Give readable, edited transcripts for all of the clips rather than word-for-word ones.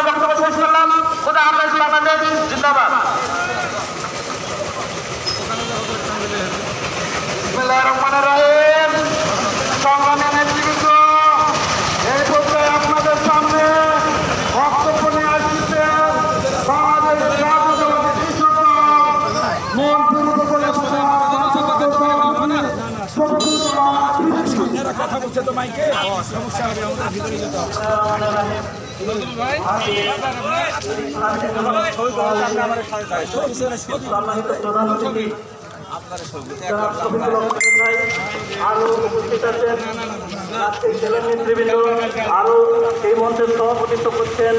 বক্তব্য শেষ করলাম। খোদা হাফেজ, বাংলাদেশ জিন্দাবাদ। সংগ্রামী নেতৃবৃন্দ, এই পর্যায়ে আপনাদের সামনে বক্তব্য নিয়ে আসছেন বাংলাদেশ কথা বলছে তো মাইকে সমস্যা হবে, আমাদের ভিতরে যেতে হবে। আরো এই মঞ্চের সভাপতিত্ব করছেন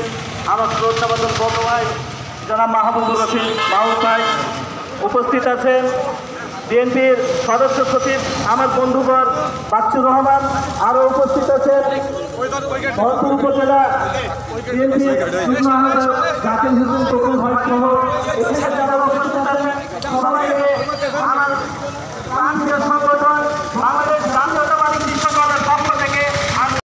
আমার শ্রদ্ধাভাজন বড় ভাই জনাব মাহবুবুর রশিদ মাহবুব ভাই। উপস্থিত আছেন বিএনপির সদস্য সচিব আমার বন্ধুবর বাচ্চুর রহমান। আরো উপস্থিত আছেন ভরতপুর উপজেলা বিএনপির যুগ্ম আহ্বায়ক জাকির হোসেন তপন ভাই সহ এখানে যারা উপস্থিত আছেন সবাইকে আমার